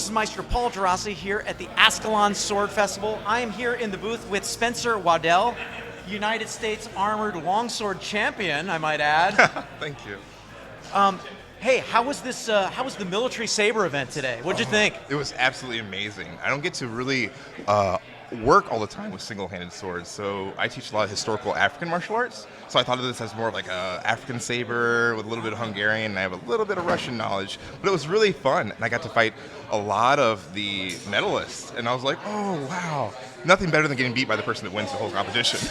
is Maestro Paul Geraci here at the Ascalon Sword Festival. I am here in the booth with Spencer Waddell, United States Armored Longsword Champion, I might add. Thank you. Hey, how was this? How was the military saber event today? What'd you think? It was absolutely amazing. I don't get to really work all the time with single-handed swords, so I teach a lot of historical African martial arts. So I thought of this as more of like a African saber with a little bit of Hungarian, and I have a little bit of Russian knowledge. But it was really fun, and I got to fight a lot of the medalists, and I was like, oh wow, nothing better than getting beat by the person that wins the whole competition.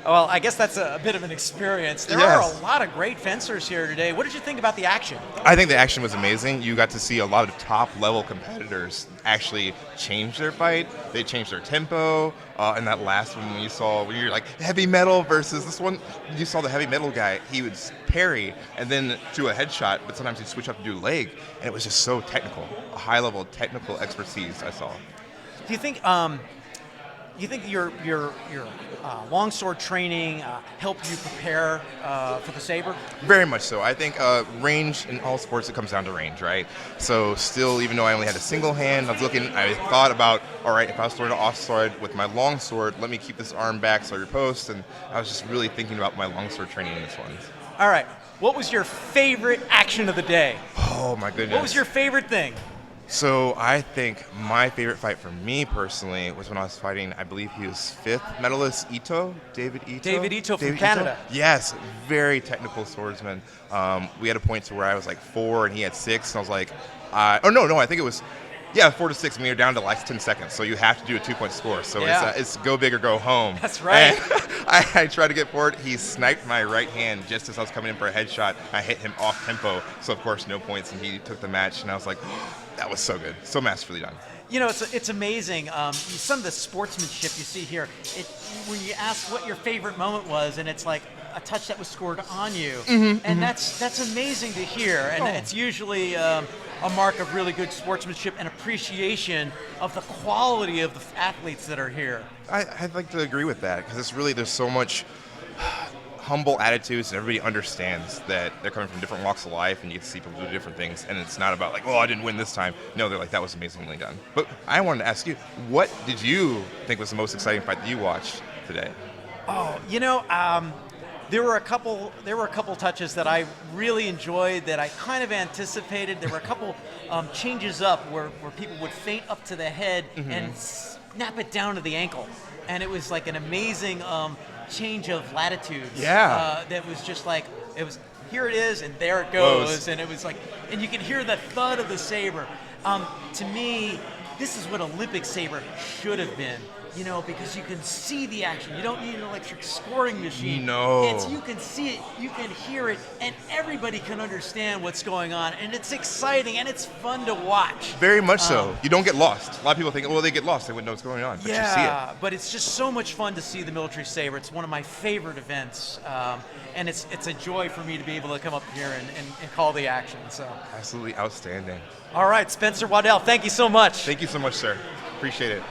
Well, I guess that's a bit of an experience. There are a lot of great fencers here today. What did you think about the action? I think the action was amazing. You got to see a lot of top-level competitors actually change their fight. They changed their tempo. And that last one when you're like heavy metal versus this one, you saw the heavy metal guy. He would parry and then do a headshot, but sometimes he'd switch up to do a leg. And it was just so technical, a high-level technical expertise I saw. Do you think your longsword training helped you prepare for the saber? Very much so. I think range in all sports, it comes down to range, right? So still, even though I only had a single hand, I thought about, all right, if I was throwing an offsword with my longsword, let me keep this arm back so I riposte, and I was just really thinking about my longsword training in this one. All right. What was your favorite action of the day? Oh, my goodness. What was your favorite thing? So I think my favorite fight for me personally was when I was fighting, I believe he was 5th medalist, David Ito. David Ito from Canada. Yes, very technical swordsman. We had a point to where I was like 4 and he had 6, and I was like, I think it was, 4 to 6, and we were down to like 10 seconds, so you have to do a 2-point score. So it's go big or go home. That's right. And I tried to get forward. He sniped my right hand just as I was coming in for a headshot. I hit him off tempo, so of course no points, and he took the match, and I was like, that was so good, so masterfully done. You know, it's amazing. Some of the sportsmanship you see here, when you ask what your favorite moment was, and it's like a touch that was scored on you, and that's amazing to hear. And it's usually a mark of really good sportsmanship and appreciation of the quality of the athletes that are here. I'd like to agree with that, because there's so much humble attitudes, and everybody understands that they're coming from different walks of life, and you get to see people do different things, and it's not about like, oh, I didn't win this time. No, they're like, that was amazingly done. But I wanted to ask you, what did you think was the most exciting fight that you watched today? Oh, there were a couple touches that I really enjoyed that I kind of anticipated. There were a couple changes up where people would feint up to the head and snap it down to the ankle, and it was like an amazing change of latitudes. That was just like, it was, here it is and there it goes. And it was like, and you can hear the thud of the saber. To me, this is what Olympic saber should have been, because you can see the action. You don't need an electric scoring machine. No. You can see it, you can hear it, and everybody can understand what's going on, and it's exciting and it's fun to watch. Very much so. You don't get lost. A lot of people think, well, they get lost, they wouldn't know what's going on, but you see it. But it's just so much fun to see the military saber. It's one of my favorite events, and it's a joy for me to be able to come up here and call the action. So absolutely outstanding. All right, Spencer Waddell, thank you so much. Thank you so much, sir. Appreciate it.